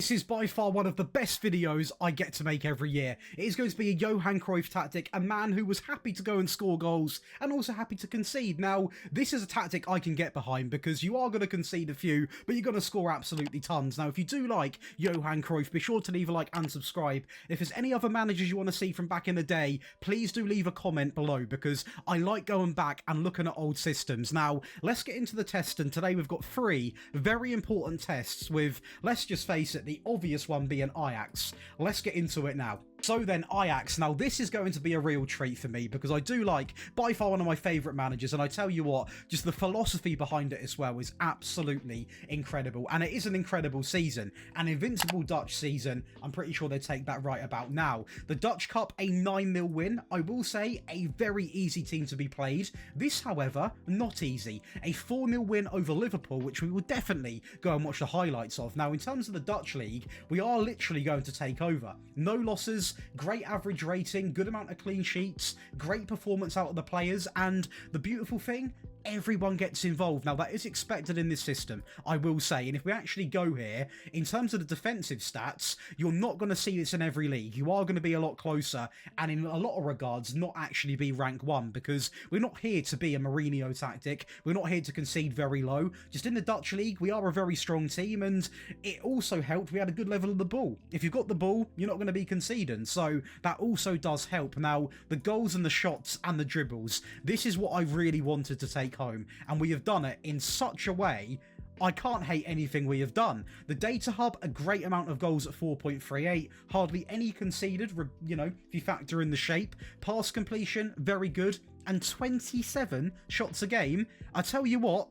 This is by far one of the best videos I get to make every year. It is going to be a Johan Cruyff tactic, a man who was happy to go and score goals and also happy to concede. Now, this is a tactic I can get behind because you are going to concede a few, but you're going to score absolutely tons. Now, if you do like Johan Cruyff, be sure to leave a like and subscribe. If there's any other managers you want to see from back in the day, please do leave a comment below because I like going back and looking at old systems. Now, let's get into the test, and today we've got 3 very important tests with, let's just face it, the obvious one being Ajax. Let's get into it now. So then, Ajax. Now, this is going to be a real treat for me because I do like, by far, one of my favourite managers, and I tell you what, just the philosophy behind it as well is absolutely incredible, and it is an incredible season, an invincible Dutch season. I'm pretty sure they take that right about now. The Dutch Cup, a 9-0 win. I will say, a very easy team to be played. This, however, not easy. A 4-0 win over Liverpool, which we will definitely go and watch the highlights of. Now, in terms of the Dutch league, we are literally going to take over. No losses, great average rating, good amount of clean sheets, great performance out of the players, and the beautiful thing, everyone gets involved. Now, that is expected in this system, I will say, and if we actually go here, in terms of the defensive stats, you're not going to see this in every league. You are going to be a lot closer, and in a lot of regards, not actually be rank 1, because we're not here to be a Mourinho tactic, we're not here to concede very low. Just in the Dutch league, we are a very strong team, and it also helped we had a good level of the ball. If you've got the ball, you're not going to be conceding, so that also does help. Now, the goals and the shots and the dribbles, this is what I really wanted to take home, and we have done it in such a way I can't hate anything we have done. The data hub, a great amount of goals at 4.38, hardly any conceded, you know, if you factor in the shape. Pass completion, very good, and 27 shots a game. I tell you what,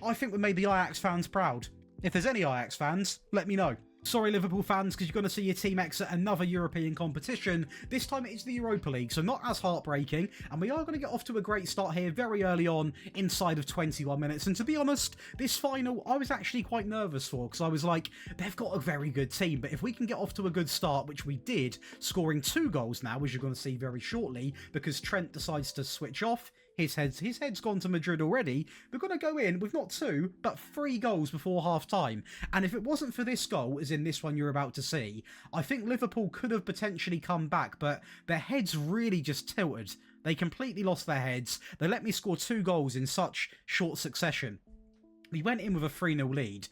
I think we made the Ajax fans proud. If there's any Ajax fans, let me know. Sorry, Liverpool fans, because you're going to see your team exit another European competition. This time it's the Europa League, so not as heartbreaking. And we are going to get off to a great start here very early on, inside of 21 minutes. And to be honest, this final, I was actually quite nervous for, because I was like, they've got a very good team. But if we can get off to a good start, which we did, scoring 2 goals now, as you're going to see very shortly, because Trent decides to switch off. His head's gone to Madrid already. We're going to go in with not 2, but 3 goals before half-time. And if it wasn't for this goal, as in this one you're about to see, I think Liverpool could have potentially come back, but their heads really just tilted. They completely lost their heads. They let me score 2 goals in such short succession. We went in with a 3-0 lead,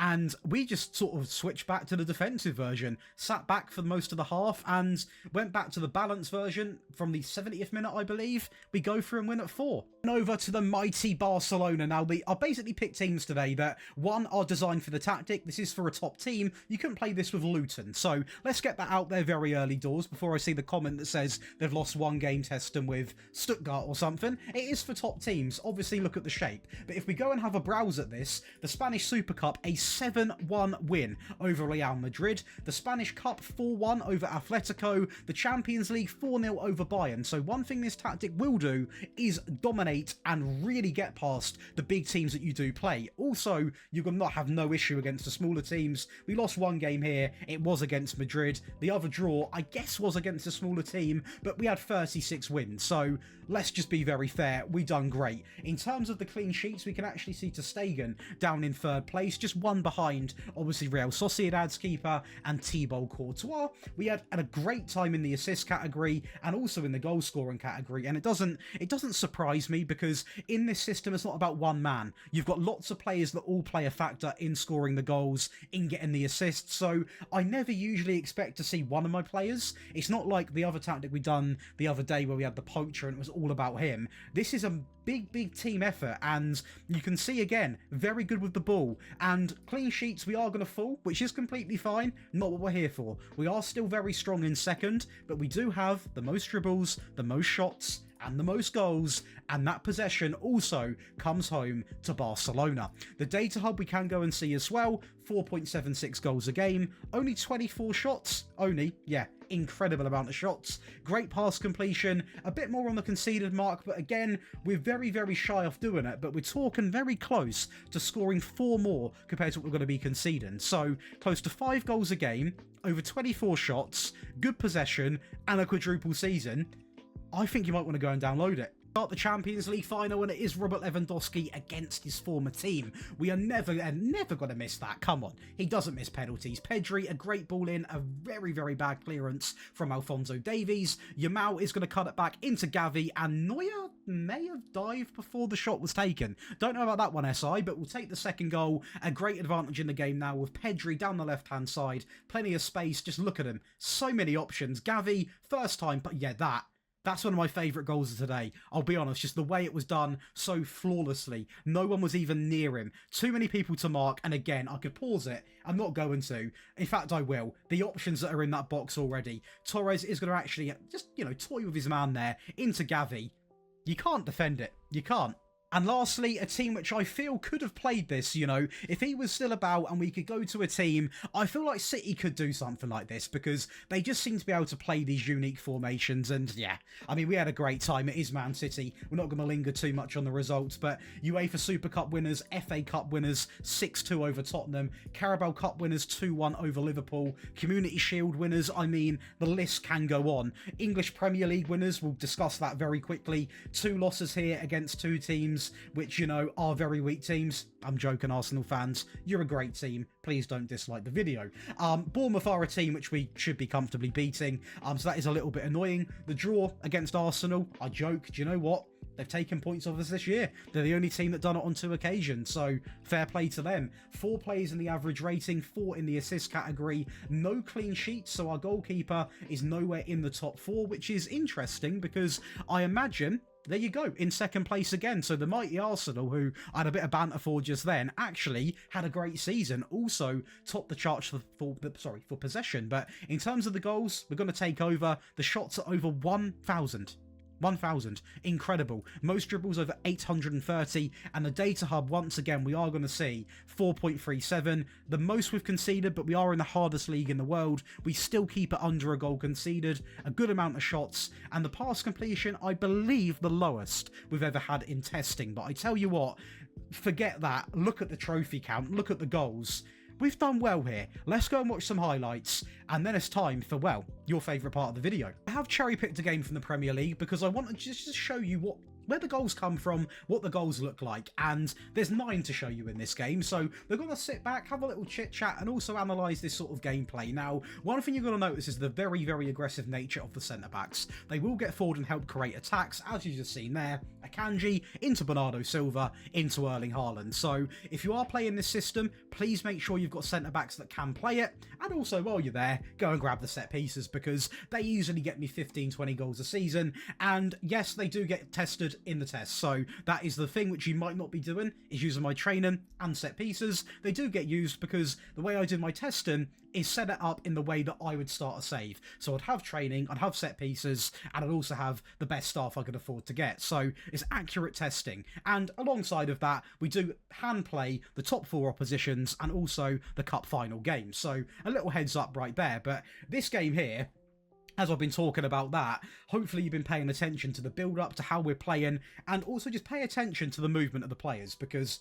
and we just sort of switched back to the defensive version, sat back for most of the half, and went back to the balanced version from the 70th minute, I believe. We go through and win at 4. And over to the mighty Barcelona. Now, I basically picked teams today that, one, are designed for the tactic. This is for a top team. You couldn't play this with Luton. So let's get that out there very early doors before I see the comment that says they've lost 1 game testing with Stuttgart or something. It is for top teams. Obviously, look at the shape. But if we go and have a browse at this, the Spanish Super Cup, a 7-1 win over Real Madrid. The Spanish Cup, 4-1 over Atletico. The Champions League, 4-0 over Bayern. So one thing this tactic will do is dominate and really get past the big teams that you do play. Also, you're going to not have no issue against the smaller teams. We lost 1 game here. It was against Madrid. The other draw, I guess, was against a smaller team, but we had 36 wins. So let's just be very fair. We done great. In terms of the clean sheets, we can actually see ter Stegen down in 3rd place, just 1 behind, obviously, Real Sociedad's keeper and Thibaut Courtois. We had a great time in the assist category and also in the goal scoring category, and it doesn't surprise me because in this system it's not about one man. You've got lots of players that all play a factor in scoring the goals, in getting the assists, so I never usually expect to see one of my players. It's not like the other tactic we done the other day where we had the poacher and it was all about him. This is a big team effort, and you can see again, very good with the ball, and clean sheets we are going to fall, which is completely fine, not what we're here for. We are still very strong in second, but we do have the most dribbles, the most shots, and the most goals, and that possession also comes home to Barcelona. The data hub we can go and see as well, 4.76 goals a game, only 24 shots, yeah, incredible amount of shots, great pass completion, a bit more on the conceded mark, but again, we're very shy of doing it, but we're talking very close to scoring 4 more compared to what we're going to be conceding. So close to 5 goals a game, over 24 shots, good possession, and a quadruple season. I think you might want to go and download it. Start the Champions League final, and it is Robert Lewandowski against his former team. We are never going to miss that. Come on. He doesn't miss penalties. Pedri, a great ball in, a very, very bad clearance from Alphonso Davies. Yamal is going to cut it back into Gavi, and Neuer may have dived before the shot was taken. Don't know about that one, SI, but we'll take the second goal. A great advantage in the game now with Pedri down the left-hand side. Plenty of space. Just look at him. So many options. Gavi, first time, but yeah, that's one of my favourite goals of today. I'll be honest, just the way it was done so flawlessly. No one was even near him. Too many people to mark, and again, I could pause it. I'm not going to. In fact, I will. The options that are in that box already. Torres is going to actually just, toy with his man there into Gavi. You can't defend it. You can't. And lastly, a team which I feel could have played this, if he was still about and we could go to a team, I feel like City could do something like this because they just seem to be able to play these unique formations. And yeah, I mean, we had a great time. It is Man City. We're not going to linger too much on the results, but UEFA Super Cup winners, FA Cup winners, 6-2 over Tottenham, Carabao Cup winners, 2-1 over Liverpool, Community Shield winners, I mean, the list can go on. English Premier League winners, we'll discuss that very quickly. 2 losses here against 2 teams which, are very weak teams. I'm joking, Arsenal fans. You're a great team. Please don't dislike the video. Bournemouth are a team which we should be comfortably beating. So that is a little bit annoying. The draw against Arsenal, I joke. Do you know what? They've taken points off us this year. They're the only team that done it on 2 occasions, so fair play to them. 4 players in the average rating, 4 in the assist category, no clean sheets, so our goalkeeper is nowhere in the top 4, which is interesting because I imagine, there you go, in second place again. So the mighty Arsenal, who I had a bit of banter for just then, actually had a great season. Also topped the charts for possession. But in terms of the goals, we're going to take over. The shots are over 1,000. 1,000. Incredible. Most dribbles over 830. And the data hub, once again, we are going to see 4.37. The most we've conceded, but we are in the hardest league in the world. We still keep it under a goal conceded. A good amount of shots. And the pass completion, I believe, the lowest we've ever had in testing. But I tell you what, forget that. Look at the trophy count. Look at the goals. We've done well here. Let's go and watch some highlights, and then it's time for, well, your favourite part of the video. I have cherry-picked a game from the Premier League because I want to just show you where the goals come from, what the goals look like, and there's 9 to show you in this game, so we're going to sit back, have a little chit-chat, and also analyse this sort of gameplay. Now, one thing you're going to notice is the very, very aggressive nature of the centre-backs. They will get forward and help create attacks, as you've just seen there. Akanji into Bernardo Silva, into Erling Haaland. So, if you are playing this system, please make sure you've got centre-backs that can play it, and also, while you're there, go and grab the set pieces, because they usually get me 15, 20 goals a season, and yes, they do get tested in the test. So that is the thing which you might not be doing, is using my training and set pieces. They do get used because the way I do my testing is set it up in the way that I would start a save. So I'd have training, I'd have set pieces, and I'd also have the best staff I could afford to get. So it's accurate testing. And alongside of that, we do hand play the top 4 oppositions and also the cup final game. So a little heads up right there. But this game here, as I've been talking about that, hopefully you've been paying attention to the build-up, to how we're playing, and also just pay attention to the movement of the players, because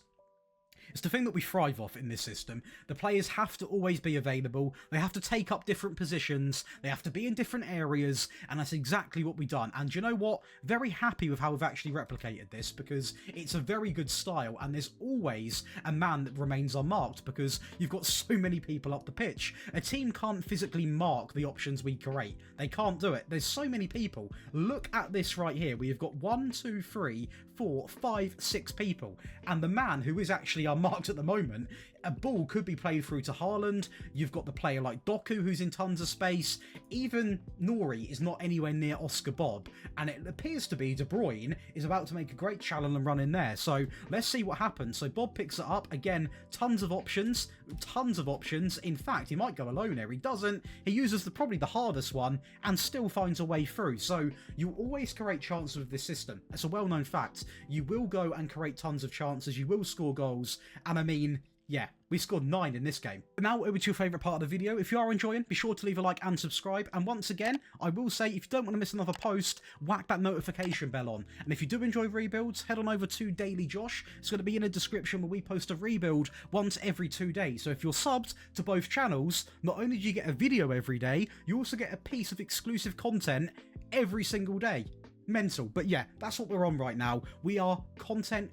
it's the thing that we thrive off in this system. The players have to always be available. They have to take up different positions. They have to be in different areas. And that's exactly what we've done. And you know what? Very happy with how we've actually replicated this, because it's a very good style. And there's always a man that remains unmarked because you've got so many people up the pitch. A team can't physically mark the options we create. They can't do it. There's so many people. Look at this right here. We've got 1, 2, 3, 4, 5, 6 people. And the man who is actually unmarked at the moment, a ball could be played through to Haaland. You've got the player like Doku who's in tons of space. Even Nori is not anywhere near Oscar Bob. And it appears to be De Bruyne is about to make a great challenge and run in there. So let's see what happens. So Bob picks it up. Again, tons of options. Tons of options. In fact, he might go alone here. He doesn't. He uses probably the hardest one and still finds a way through. So you always create chances with this system. It's a well-known fact. You will go and create tons of chances. You will score goals. And I mean, yeah, we scored 9 in this game. Now over to your favourite part of the video. If you are enjoying, be sure to leave a like and subscribe. And once again, I will say, if you don't want to miss another post, whack that notification bell on. And if you do enjoy rebuilds, head on over to Daily Josh. It's going to be in the description where we post a rebuild once every 2 days. So if you're subbed to both channels, not only do you get a video every day, you also get a piece of exclusive content every single day. mental. But yeah, that's what we're on right now. We are content.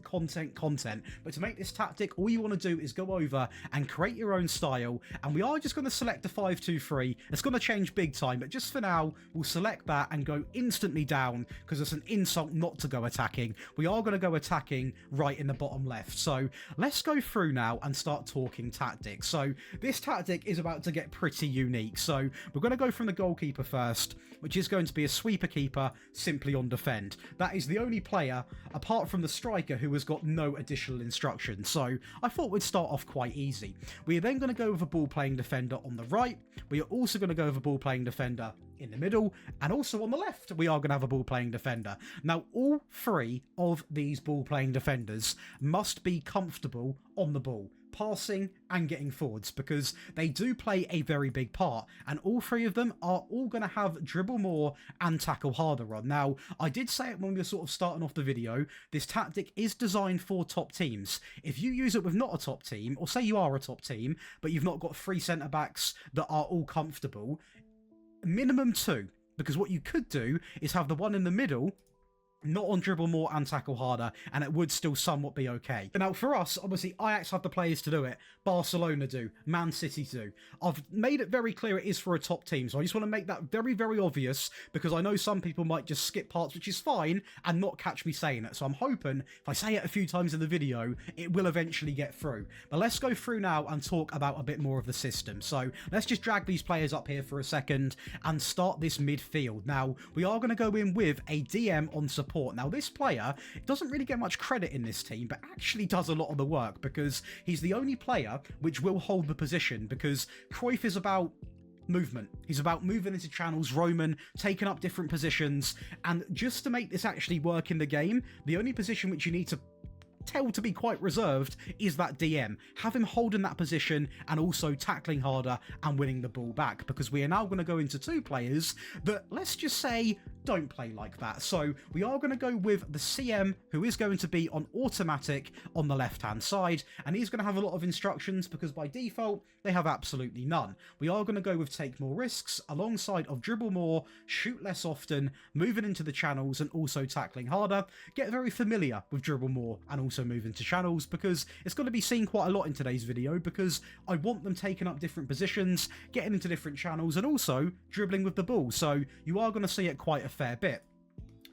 But to make this tactic, all you want to do is go over and create your own style. And we are just going to select a 5-2-3. It's going to change big time, but just for now, we'll select that and go instantly down because it's an insult not to go attacking. We are going to go attacking right in the bottom left. So let's go through now and start talking tactics. So this tactic is about to get pretty unique. So we're going to go from the goalkeeper first, which is going to be a sweeper keeper simply on defend. That is the only player apart from the striker who has got no additional instructions. So I thought we'd start off quite easy. We are then going to go with a ball playing defender on the right. We are also going to go with a ball playing defender in the middle, and also on the left we are going to have a ball playing defender. Now all three of these ball playing defenders must be comfortable on the ball, passing and getting forwards, because they do play a very big part, and all three of them are all going to have dribble more and tackle harder on. Now I did say it when we were sort of starting off the video, this tactic is designed for top teams. If you use it with not a top team, or say you are a top team but you've not got 3 centre backs that are all comfortable, minimum 2, because what you could do is have the one in the middle not on dribble more and tackle harder, and it would still somewhat be okay. But now for us, obviously Ajax have the players to do it, Barcelona do, Man City do. I've made it very clear it is for a top team, so I just want to make that very obvious, because I know some people might just skip parts, which is fine, and not catch me saying it. So I'm hoping if I say it a few times in the video, it will eventually get through. But let's go through now and talk about a bit more of the system. So let's just drag these players up here for a second and start this midfield. Now we are going to go in with a DM on support. Now this player doesn't really get much credit in this team, but actually does a lot of the work, because he's the only player which will hold the position, because Cruyff is about movement. He's about moving into channels, roaming, taking up different positions, and just to make this actually work in the game, the only position which you need to tell to be quite reserved is that DM. Have him holding that position and also tackling harder and winning the ball back, because we are now going to go into 2 players that, let's just say, don't play like that. So we are going to go with the CM, who is going to be on automatic on the left hand side, and he's going to have a lot of instructions because by default they have absolutely none. We are going to go with take more risks alongside of dribble more, shoot less often, moving into the channels and also tackling harder. Get very familiar with dribble more and also move into channels, because it's going to be seen quite a lot in today's video, because I want them taking up different positions, getting into different channels and also dribbling with the ball. So you are going to see it quite a fair bit.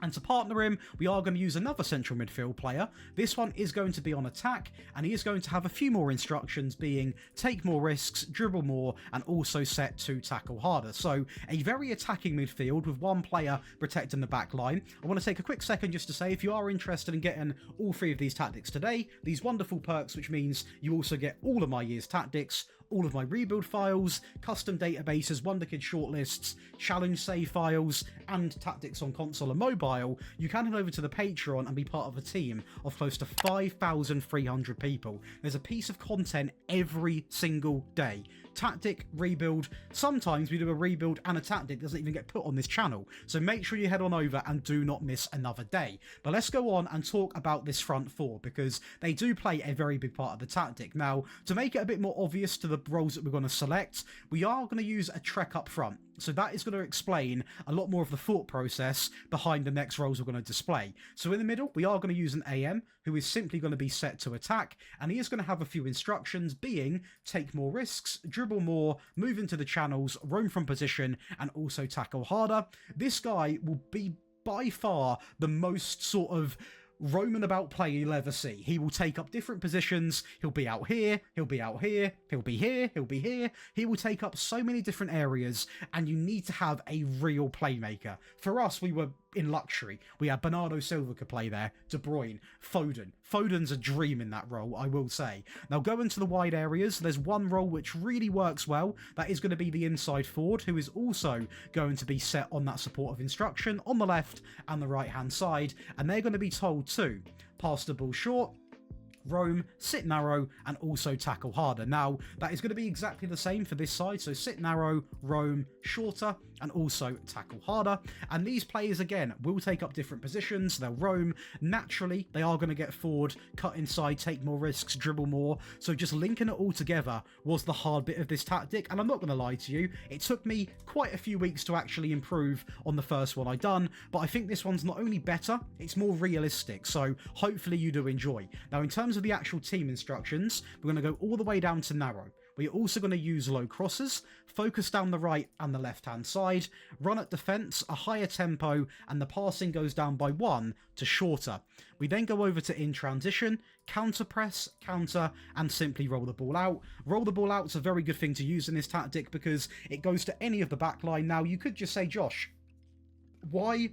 And to partner him, we are going to use another central midfield player. This one is going to be on attack, and he is going to have a few more instructions, being take more risks, dribble more, and also set to tackle harder. So a very attacking midfield with one player protecting the back line. I want to take a quick second just to say, if you are interested in getting all 3 of these tactics today, these wonderful perks, which means you also get all of my year's tactics, all of my rebuild files, custom databases, Wonderkid shortlists, challenge save files, and tactics on console and mobile, you can head over to the Patreon and be part of a team of close to 5,300 people. There's a piece of content every single day. Tactic, rebuild. Sometimes we do a rebuild and a tactic that doesn't even get put on this channel. So make sure you head on over and do not miss another day. But let's go on and talk about this front 4, because they do play a very big part of the tactic. Now, to make it a bit more obvious to the roles that we're going to select, we are going to use a trek up front. So that is going to explain a lot more of the thought process behind the next roles we're going to display. So in the middle, we are going to use an AM, who is simply going to be set to attack, and he is going to have a few instructions, being take more risks, dribble more, move into the channels, roam from position, and also tackle harder. This guy will be by far the most sort of roaming about player you'll ever see. He will take up different positions. He'll be out here, he'll be out here, he'll be here, he'll be here. He will take up so many different areas, and you need to have a real playmaker. For us, we were in luxury. We had Bernardo Silva could play there, De Bruyne, Foden. Foden's a dream in that role, I will say. Now go into the wide areas. There's one role which really works well. That is going to be the inside forward, who is also going to be set on that support of instruction on the left and the right hand side, and they're going to be told to pass the ball short, roam, sit narrow, and also tackle harder. Now, that is going to be exactly the same for this side. So sit narrow, roam, shorter, and also tackle harder. And these players, again, will take up different positions. They'll roam. Naturally, they are going to get forward, cut inside, take more risks, dribble more. So just linking it all together was the hard bit of this tactic. And I'm not going to lie to you, it took me quite a few weeks to actually improve on the first one I done. But I think this one's not only better, it's more realistic. So hopefully you do enjoy. Now, in terms of the actual team instructions, we're going to go all the way down to narrow. We're also going to use low crosses, focus down the right and the left-hand side, run at defence, a higher tempo, and the passing goes down by 1 to shorter. We then go over to in transition, counter press, counter, and simply roll the ball out. Roll the ball out is a very good thing to use in this tactic because it goes to any of the back line. Now, you could just say, Josh, why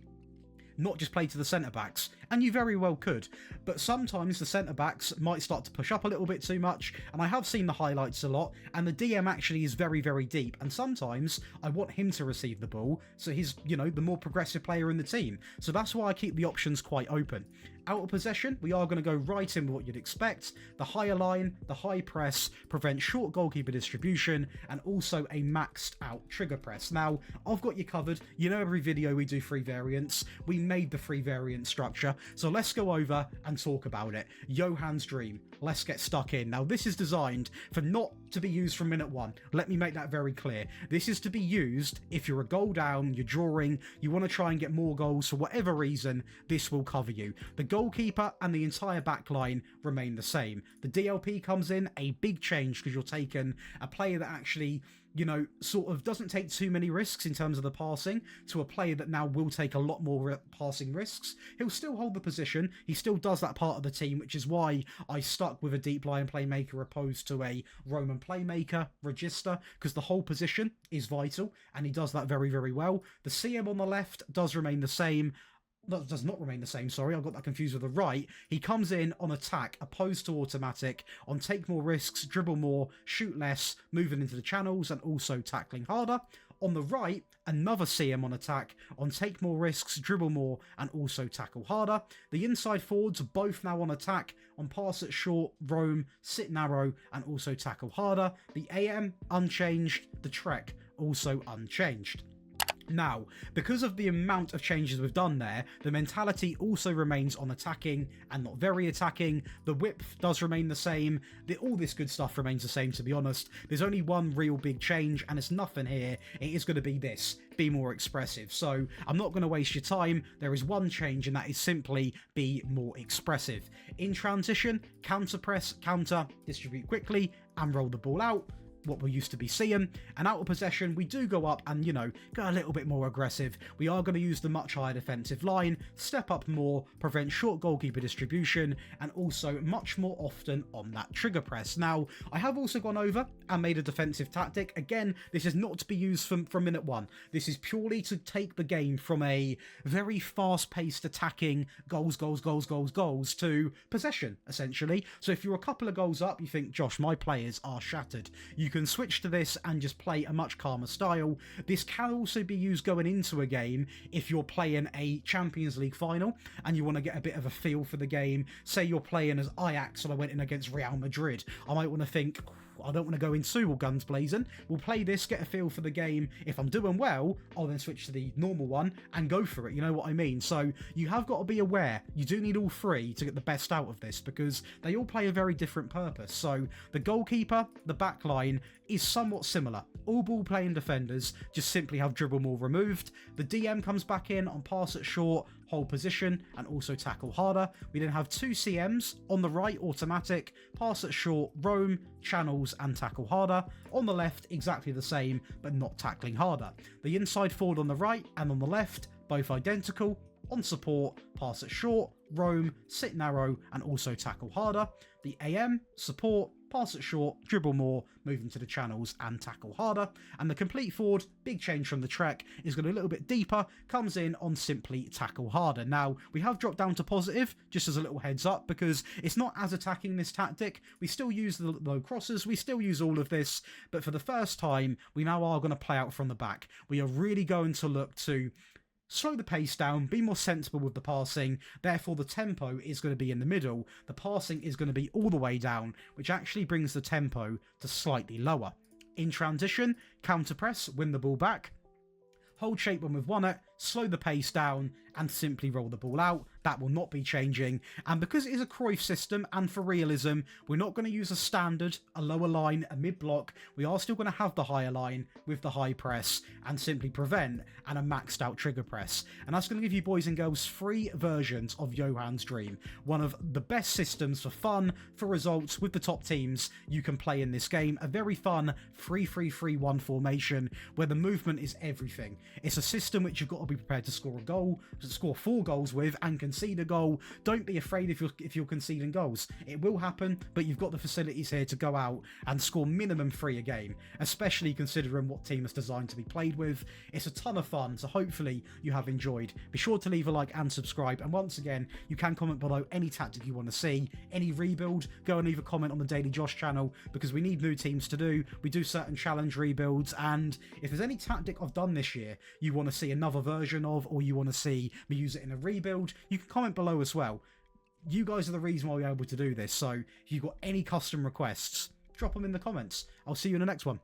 not just play to the centre-backs? And you very well could, but sometimes the centre-backs might start to push up a little bit too much, and I have seen the highlights a lot, and the DM actually is very, very deep, and sometimes I want him to receive the ball, so he's, you know, the more progressive player in the team. So that's why I keep the options quite open. Out of possession, we are going to go right in with what you'd expect. The higher line, the high press, prevent short goalkeeper distribution, and also a maxed out trigger press. Now, I've got you covered. You know, every video we do free variants. We made the free variant structure, so let's go over and talk about it. Johan's dream. Let's get stuck in. Now, this is designed for not to be used from minute 1. Let me make that very clear. This is to be used if you're a goal down, you're drawing, you want to try and get more goals for whatever reason, this will cover you. The goalkeeper and the entire back line remain the same. The DLP comes in, a big change because you're taking a player that actually, you know, sort of doesn't take too many risks in terms of the passing to a player that now will take a lot more passing risks. He'll still hold the position. He still does that part of the team, which is why I stuck with a deep line playmaker opposed to a Roman playmaker register, because the whole position is vital and he does that very, very well. The CM on the left does remain the same. That does not remain the same, sorry, I got that confused with the right. He comes in on attack, opposed to automatic, on take more risks, dribble more, shoot less, moving into the channels, and also tackling harder. On the right, another CM on attack, on take more risks, dribble more, and also tackle harder. The inside forwards are both now on attack, on pass at short, roam, sit narrow, and also tackle harder. The AM, unchanged. The Trek, also unchanged. Now, because of the amount of changes we've done there, the mentality also remains on attacking and not very attacking. The width does remain the same. All this good stuff remains the same, to be honest. There's only one real big change, and it's nothing here. It is going to be this. Be more expressive. So I'm not going to waste your time. There is one change, and that is simply be more expressive. In transition, counter press, counter, distribute quickly, and roll the ball out. What we used to be seeing. And out of possession, we do go up and, you know, go a little bit more aggressive. We are going to use the much higher defensive line, step up more, prevent short goalkeeper distribution, and also much more often on that trigger press. Now, I have also gone over and made a defensive tactic. Again, this is not to be used from minute 1. This is purely to take the game from a very fast-paced attacking goals to possession, essentially. So if you're a couple of goals up, you think, Josh, my players are shattered. You can switch to this and just play a much calmer style. This can also be used going into a game if you're playing a Champions League final and you want to get a bit of a feel for the game. Say you're playing as Ajax and I went in against Real Madrid. I might want to think, I don't want to go in all guns blazing. We'll play this, get a feel for the game. If I'm doing well, I'll then switch to the normal one and go for it. You know what I mean? So you have got to be aware. You do need all three to get the best out of this because they all play a very different purpose. So the goalkeeper, the back line is somewhat similar. All ball playing defenders just simply have dribble more removed. The DM comes back in on pass at short, hold position, and also tackle harder. We then have 2 CMs on the right, automatic, pass at short, roam, channels, and tackle harder. On the left, exactly the same, but not tackling harder. The inside forward on the right and on the left, both identical. On support, pass at short, roam, sit narrow, and also tackle harder. The AM, support, pass it short, dribble more, move into the channels and tackle harder. And the complete forward, big change from the Trek, is going a little bit deeper, comes in on simply tackle harder. Now, we have dropped down to positive, just as a little heads up, because it's not as attacking this tactic. We still use the low crosses, we still use all of this, but for the first time, we now are going to play out from the back. We are really going to look to slow the pace down, be more sensible with the passing, therefore the tempo is going to be in the middle, the passing is going to be all the way down, which actually brings the tempo to slightly lower. In transition, counter press, win the ball back, hold shape when we've won it, slow the pace down, and simply roll the ball out. That will not be changing. And because it is a Cruyff system, and for realism, we're not going to use a standard, a lower line, a mid-block. We are still going to have the higher line with the high press and simply prevent and a maxed out trigger press. And that's going to give you boys and girls 3 versions of Johan's Dream. One of the best systems for fun, for results with the top teams you can play in this game. A very fun 3-3-3-1 formation where the movement is everything. It's a system which you've got to be prepared to score a goal, score 4 goals with, and concede a goal. Don't be afraid if you're conceding goals. It will happen, but you've got the facilities here to go out and score minimum 3 a game, especially considering what team is designed to be played with. It's a ton of fun, so hopefully you have enjoyed. Be sure to leave a like and subscribe, and once again, you can comment below any tactic you want to see, any rebuild. Go and leave a comment on the Daily Josh channel, because we need new teams to do. We do certain challenge rebuilds, and if there's any tactic I've done this year you want to see another version of, or you want to see me use it in a rebuild, you can comment below as well. You guys are the reason why we're able to do this, so if you've got any custom requests, drop them in the comments. I'll see you in the next one.